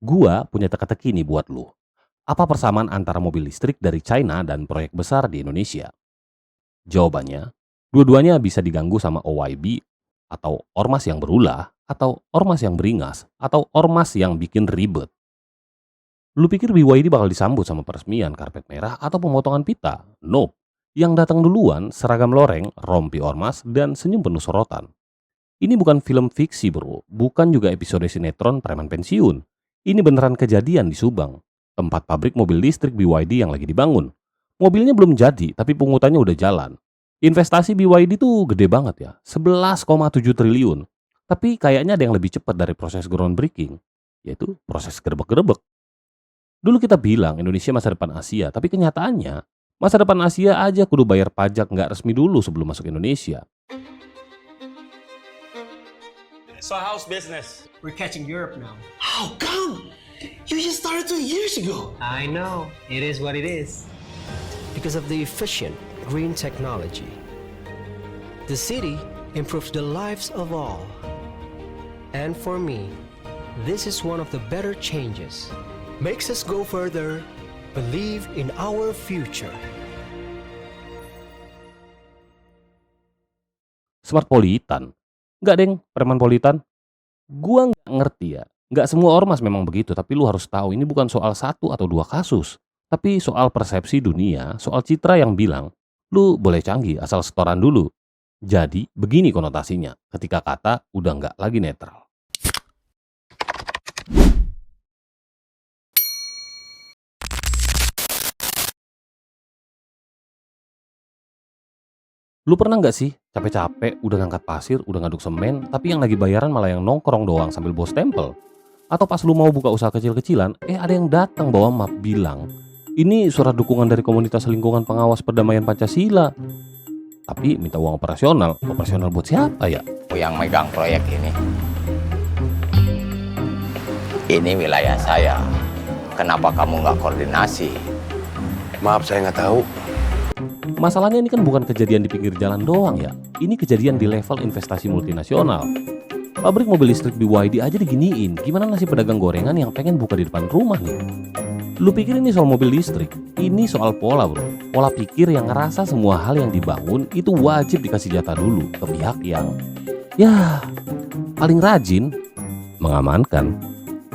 Gua punya teka-teki nih buat lu. Apa persamaan antara mobil listrik dari China dan proyek besar di Indonesia? Jawabannya, dua-duanya bisa diganggu sama OYB atau ormas yang berulah, atau ormas yang beringas, atau ormas yang bikin ribet. Lu pikir BYD bakal disambut sama peresmian karpet merah atau pemotongan pita? Nope. Yang datang duluan seragam loreng, rompi ormas, dan senyum penuh sorotan. Ini bukan film fiksi bro, bukan juga episode sinetron preman pensiun. Ini beneran kejadian di Subang, tempat pabrik mobil listrik BYD yang lagi dibangun. Mobilnya belum jadi, tapi pungutannya udah jalan. Investasi BYD tuh gede banget ya, 11,7 triliun. Tapi kayaknya ada yang lebih cepat dari proses groundbreaking, yaitu proses gerebek-gerebek. Dulu kita bilang Indonesia masa depan Asia, tapi kenyataannya masa depan Asia aja kudu bayar pajak nggak resmi dulu sebelum masuk Indonesia. So how's business? We're catching Europe now. How come? You just started 2 years ago. I know. It is what it is. Because of the efficient green technology. The city improves the lives of all. And for me, this is one of the better changes. Makes us go further, believe in our future. Smartpolitan. Enggak deng, preman politan. Gua nggak ngerti ya. Nggak semua ormas memang begitu, tapi lu harus tahu ini bukan soal satu atau dua kasus. Tapi soal persepsi dunia, soal citra yang bilang, lu boleh canggih asal setoran dulu. Jadi begini konotasinya ketika kata udah nggak lagi netral. Lu pernah nggak sih capek-capek udah ngangkat pasir, udah ngaduk semen, tapi yang lagi bayaran malah yang nongkrong doang sambil bawa stempel? Atau pas lu mau buka usaha kecil-kecilan, ada yang datang bawa map bilang, ini surat dukungan dari komunitas lingkungan pengawas perdamaian Pancasila. Tapi minta uang operasional buat siapa ya? Yang megang proyek ini wilayah saya. Kenapa kamu nggak koordinasi? Maaf, saya nggak tahu. Masalahnya ini kan bukan kejadian di pinggir jalan doang ya. Ini kejadian di level investasi multinasional. Pabrik mobil listrik BYD aja diginiin. Gimana nasib pedagang gorengan yang pengen buka di depan rumah nih? Lu pikir ini soal mobil listrik? Ini soal pola bro. Pola pikir yang ngerasa semua hal yang dibangun itu wajib dikasih jatah dulu ke pihak yang paling rajin mengamankan.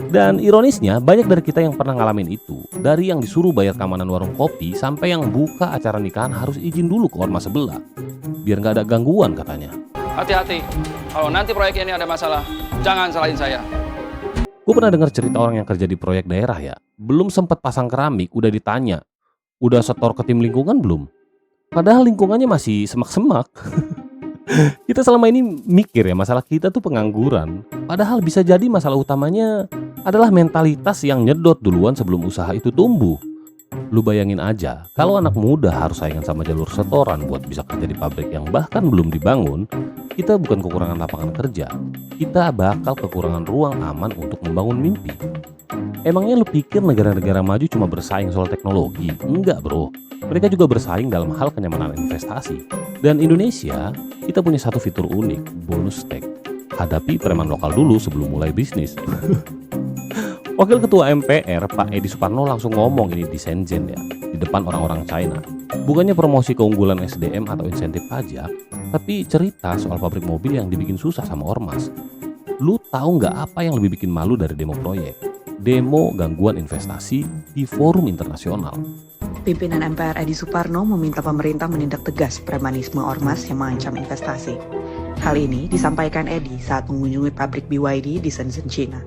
Dan ironisnya banyak dari kita yang pernah ngalamin itu. Dari yang disuruh bayar keamanan warung kopi sampai yang buka acara nikahan harus izin dulu ke ormas sebelah. Biar nggak ada gangguan katanya. Hati-hati, kalau nanti proyek ini ada masalah, jangan salahin saya. Gue pernah dengar cerita orang yang kerja di proyek daerah ya. Belum sempat pasang keramik udah ditanya, udah setor ke tim lingkungan belum? Padahal lingkungannya masih semak-semak. Kita selama ini mikir ya masalah kita tuh pengangguran. Padahal bisa jadi masalah utamanya adalah mentalitas yang nyedot duluan sebelum usaha itu tumbuh. Lu bayangin aja, kalau anak muda harus saingan sama jalur setoran buat bisa kerja di pabrik yang bahkan belum dibangun, kita bukan kekurangan lapangan kerja, kita bakal kekurangan ruang aman untuk membangun mimpi. Emangnya lu pikir negara-negara maju cuma bersaing soal teknologi? Enggak bro, mereka juga bersaing dalam hal kenyamanan investasi. Dan Indonesia, kita punya satu fitur unik, bonus tech. Hadapi preman lokal dulu sebelum mulai bisnis. Wakil Ketua MPR Pak Edi Suparno langsung ngomong ini di Shenzhen ya, di depan orang-orang China. Bukannya promosi keunggulan SDM atau insentif pajak, tapi cerita soal pabrik mobil yang dibikin susah sama ormas. Lu tahu nggak apa yang lebih bikin malu dari demo proyek? Demo gangguan investasi di forum internasional. Pimpinan MPR Edi Suparno meminta pemerintah menindak tegas premanisme ormas yang mengancam investasi. Hal ini disampaikan Edi saat mengunjungi pabrik BYD di Shenzhen, China.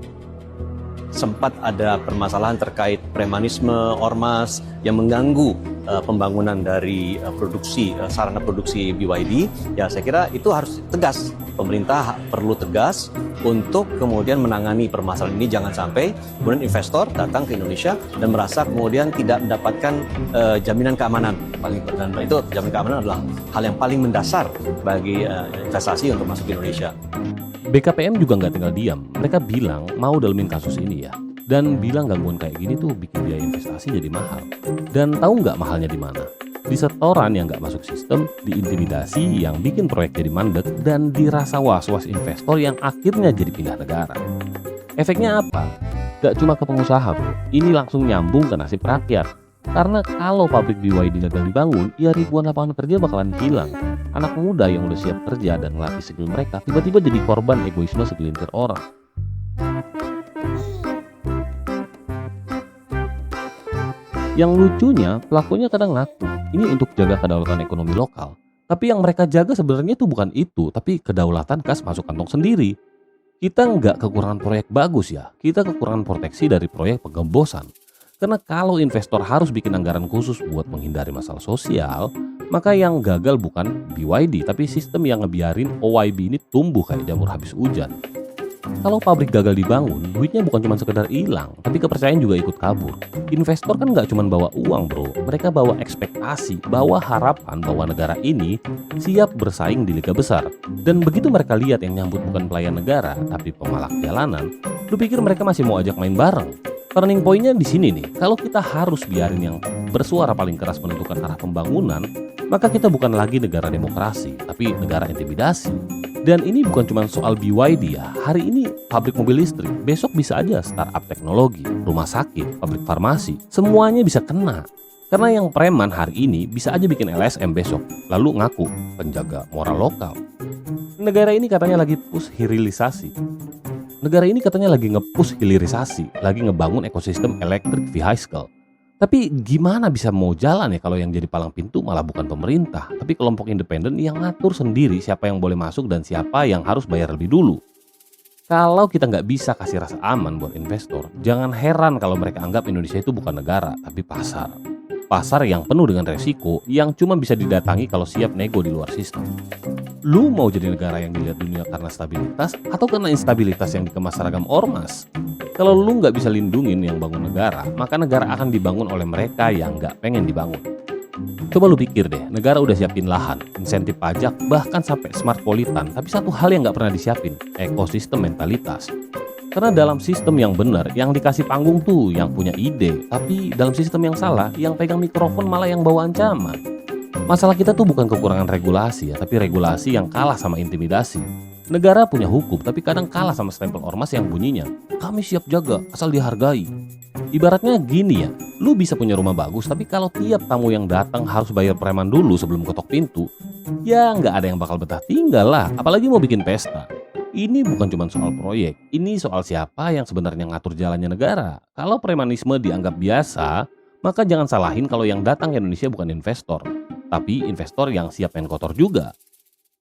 Sempat ada permasalahan terkait premanisme ormas yang mengganggu pembangunan dari sarana produksi BYD. Ya saya kira itu harus tegas. Pemerintah perlu tegas untuk kemudian menangani permasalahan ini. Jangan sampai kemudian investor datang ke Indonesia dan merasa kemudian tidak mendapatkan jaminan keamanan. Dan itu jaminan keamanan adalah hal yang paling mendasar bagi investasi untuk masuk ke Indonesia. BKPM juga nggak tinggal diam. Mereka bilang mau dalemin kasus ini ya. Dan bilang gangguan kayak gini tuh bikin biaya investasi jadi mahal. Dan tahu nggak mahalnya di mana? Di setoran yang nggak masuk sistem, di intimidasi yang bikin proyek jadi mandek, dan dirasa was-was investor yang akhirnya jadi pindah negara. Efeknya apa? Gak cuma ke pengusaha bro, ini langsung nyambung ke nasib rakyat. Karena kalau pabrik BYD gagal dibangun, ya ribuan lapangan kerja bakalan hilang. Anak muda yang udah siap kerja dan melatih skill mereka tiba-tiba jadi korban egoisme segelintir orang. Yang lucunya, pelakunya kadang ngaku ini untuk jaga kedaulatan ekonomi lokal. Tapi yang mereka jaga sebenarnya itu bukan itu, tapi kedaulatan kas masuk kantong sendiri. Kita nggak kekurangan proyek bagus ya, kita kekurangan proteksi dari proyek penggembosan. Karena kalau investor harus bikin anggaran khusus buat menghindari masalah sosial, maka yang gagal bukan BYD, tapi sistem yang ngebiarin OYB ini tumbuh kayak jamur habis hujan. Kalau pabrik gagal dibangun, duitnya bukan cuma sekedar hilang, tapi kepercayaan juga ikut kabur. Investor kan nggak cuma bawa uang bro, mereka bawa ekspektasi, bawa harapan bahwa negara ini siap bersaing di liga besar. Dan begitu mereka lihat yang nyambut bukan pelayan negara, tapi pemalak jalanan, lu pikir mereka masih mau ajak main bareng? Turning point-nya di sini nih, kalau kita harus biarin yang bersuara paling keras menentukan arah pembangunan, maka kita bukan lagi negara demokrasi, tapi negara intimidasi. Dan ini bukan cuma soal BYD ya, hari ini pabrik mobil listrik, besok bisa aja startup teknologi, rumah sakit, pabrik farmasi, semuanya bisa kena. Karena yang preman hari ini bisa aja bikin LSM besok, lalu ngaku penjaga moral lokal. Negara ini katanya lagi push hilirisasi. Negara ini katanya lagi nge-push hilirisasi, lagi ngebangun ekosistem electric vehicle. Tapi gimana bisa mau jalan ya kalau yang jadi palang pintu malah bukan pemerintah, tapi kelompok independen yang ngatur sendiri siapa yang boleh masuk dan siapa yang harus bayar lebih dulu. Kalau kita nggak bisa kasih rasa aman buat investor, jangan heran kalau mereka anggap Indonesia itu bukan negara, tapi pasar. Pasar yang penuh dengan resiko yang cuma bisa didatangi kalau siap nego di luar sistem. Lu mau jadi negara yang dilihat dunia karena stabilitas atau karena instabilitas yang dikemas seragam ormas? Kalau lu nggak bisa lindungin yang bangun negara, maka negara akan dibangun oleh mereka yang nggak pengen dibangun. Coba lu pikir deh, negara udah siapin lahan, insentif pajak, bahkan sampai smart politan, tapi satu hal yang nggak pernah disiapin, ekosistem mentalitas. Karena dalam sistem yang benar, yang dikasih panggung tuh yang punya ide, tapi dalam sistem yang salah, yang pegang mikrofon malah yang bawa ancaman. Masalah kita tuh bukan kekurangan regulasi ya, tapi regulasi yang kalah sama intimidasi. Negara punya hukum, tapi kadang kalah sama stempel ormas yang bunyinya, kami siap jaga, asal dihargai. Ibaratnya gini ya, lu bisa punya rumah bagus, tapi kalau tiap tamu yang datang harus bayar preman dulu sebelum ketok pintu, ya nggak ada yang bakal betah tinggal lah, apalagi mau bikin pesta. Ini bukan cuma soal proyek, ini soal siapa yang sebenarnya ngatur jalannya negara. Kalau premanisme dianggap biasa, maka jangan salahin kalau yang datang ke Indonesia bukan investor, tapi investor yang siap main kotor juga.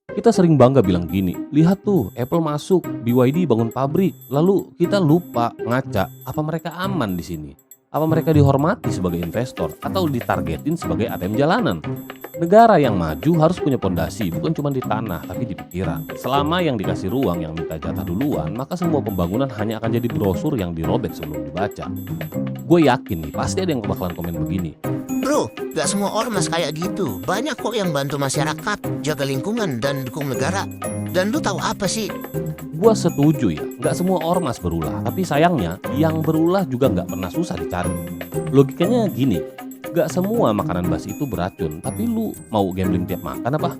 Kita sering bangga bilang gini, lihat tuh Apple masuk, BYD bangun pabrik, lalu kita lupa ngaca apa mereka aman di sini. Apa mereka dihormati sebagai investor atau ditargetin sebagai ATM jalanan? Negara yang maju harus punya pondasi, bukan cuma di tanah tapi di pikiran. Selama yang dikasih ruang yang minta jatah duluan, maka semua pembangunan hanya akan jadi brosur yang dirobek sebelum dibaca. Gue yakin nih, pasti ada yang bakalan komen begini. Bro, gak semua ormas kayak gitu. Banyak kok yang bantu masyarakat, jaga lingkungan, dan dukung negara. Dan lu tahu apa sih? Gua setuju ya, nggak semua ormas berulah, tapi sayangnya yang berulah juga nggak pernah susah dicari. Logikanya gini, nggak semua makanan basi itu beracun, tapi lu mau gambling tiap makan apa?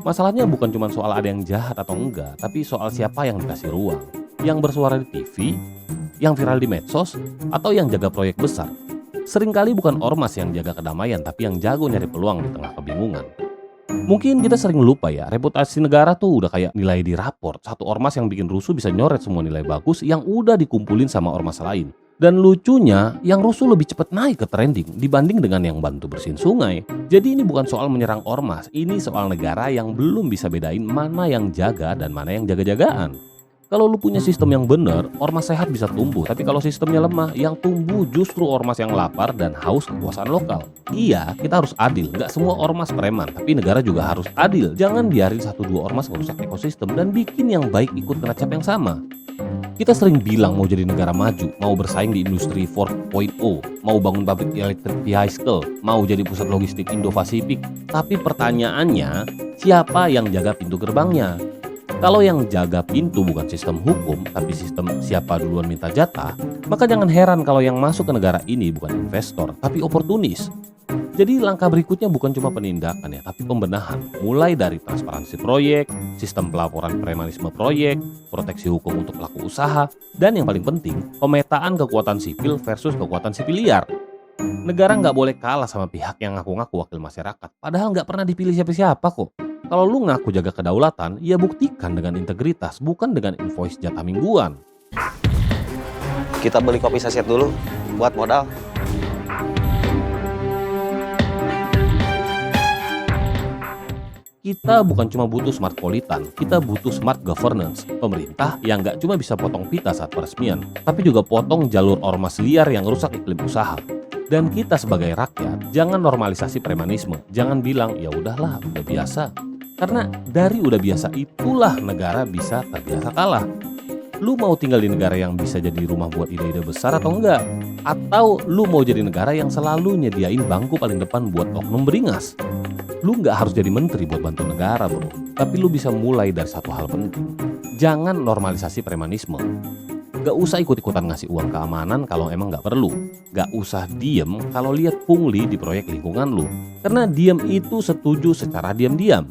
Masalahnya bukan cuma soal ada yang jahat atau enggak, tapi soal siapa yang dikasih ruang, yang bersuara di TV, yang viral di medsos, atau yang jaga proyek besar. Seringkali bukan ormas yang jaga kedamaian, tapi yang jago nyari peluang di tengah kebingungan. Mungkin kita sering lupa ya, reputasi negara tuh udah kayak nilai di raport. Satu ormas yang bikin rusuh bisa nyoret semua nilai bagus yang udah dikumpulin sama ormas lain. Dan lucunya, yang rusuh lebih cepat naik ke trending dibanding dengan yang bantu bersihin sungai. Jadi ini bukan soal menyerang ormas, ini soal negara yang belum bisa bedain mana yang jaga dan mana yang jaga-jagaan. Kalau lu punya sistem yang benar, ormas sehat bisa tumbuh. Tapi kalau sistemnya lemah, yang tumbuh justru ormas yang lapar dan haus kekuasaan lokal. Iya, kita harus adil. Nggak semua ormas preman, tapi negara juga harus adil. Jangan biarin 1-2 ormas merusak ekosistem dan bikin yang baik ikut kena cap yang sama. Kita sering bilang mau jadi negara maju, mau bersaing di industri 4.0, mau bangun pabrik electric vehicle, mau jadi pusat logistik Indo-Pasifik. Tapi pertanyaannya, siapa yang jaga pintu gerbangnya? Kalau yang jaga pintu bukan sistem hukum, tapi sistem siapa duluan minta jatah, maka jangan heran kalau yang masuk ke negara ini bukan investor, tapi oportunis. Jadi langkah berikutnya bukan cuma penindakan ya, tapi pembenahan. Mulai dari transparansi proyek, sistem pelaporan premanisme proyek, proteksi hukum untuk pelaku usaha, dan yang paling penting, pemetaan kekuatan sipil versus kekuatan sipil liar. Negara nggak boleh kalah sama pihak yang ngaku-ngaku wakil masyarakat, padahal nggak pernah dipilih siapa-siapa kok. Kalau lu ngaku jaga kedaulatan, ya buktikan dengan integritas, bukan dengan invoice jatah mingguan. Kita beli kopi saset dulu buat modal. Kita bukan cuma butuh smart politan, kita butuh smart governance. Pemerintah yang nggak cuma bisa potong pita saat peresmian, tapi juga potong jalur ormas liar yang rusak iklim usaha. Dan kita sebagai rakyat, jangan normalisasi premanisme. Jangan bilang, ya udahlah, udah biasa. Karena dari udah biasa itulah negara bisa terbiasa kalah. Lu mau tinggal di negara yang bisa jadi rumah buat ide-ide besar atau enggak? Atau lu mau jadi negara yang selalu nyediain bangku paling depan buat oknum beringas? Lu nggak harus jadi menteri buat bantu negara bro, tapi lu bisa mulai dari satu hal penting. Jangan normalisasi premanisme. Gak usah ikut-ikutan ngasih uang keamanan kalau emang nggak perlu. Gak usah diem kalau lihat pungli di proyek lingkungan lu. Karena diem itu setuju secara diam-diam.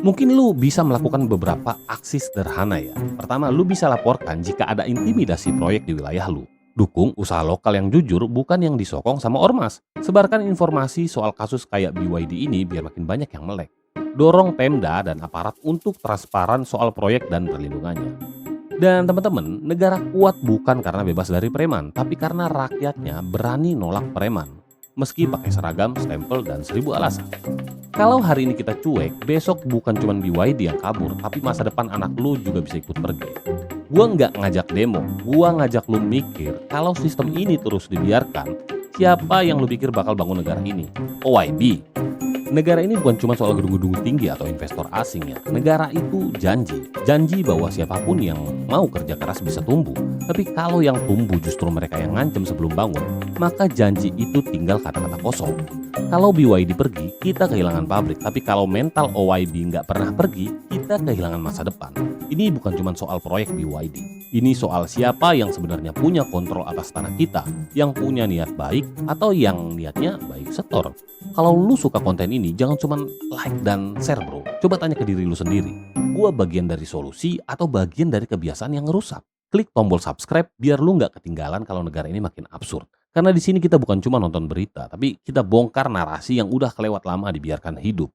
Mungkin lu bisa melakukan beberapa aksi sederhana ya. Pertama, lu bisa laporkan jika ada intimidasi proyek di wilayah lu. Dukung usaha lokal yang jujur, bukan yang disokong sama ormas. Sebarkan informasi soal kasus kayak BYD ini biar makin banyak yang melek. Dorong Pemda dan aparat untuk transparan soal proyek dan perlindungannya. Dan teman-teman, negara kuat bukan karena bebas dari preman, tapi karena rakyatnya berani nolak preman. Meski pakai seragam, stempel, dan 1000 alasan. Kalau hari ini kita cuek, besok bukan cuma BYD yang kabur, tapi masa depan anak lu juga bisa ikut pergi. Gua nggak ngajak demo, gua ngajak lu mikir kalau sistem ini terus dibiarkan, siapa yang lu pikir bakal bangun negara ini? OYB. Negara ini bukan cuma soal gedung-gedung tinggi atau investor asing ya. Negara itu janji bahwa siapapun yang mau kerja keras bisa tumbuh. Tapi kalau yang tumbuh justru mereka yang ngancem sebelum bangun, maka janji itu tinggal kata-kata kosong. Kalau BYD pergi, kita kehilangan pabrik. Tapi kalau mental OYB nggak pernah pergi, kita kehilangan masa depan. Ini bukan cuma soal proyek BYD. Ini soal siapa yang sebenarnya punya kontrol atas tanah kita, yang punya niat baik atau yang niatnya baik setor. Kalau lu suka konten ini, jangan cuma like dan share bro. Coba tanya ke diri lu sendiri. Gua bagian dari solusi atau bagian dari kebiasaan yang ngerusak? Klik tombol subscribe biar lu nggak ketinggalan kalau negara ini makin absurd. Karena di sini kita bukan cuma nonton berita, tapi kita bongkar narasi yang udah kelewat lama dibiarkan hidup.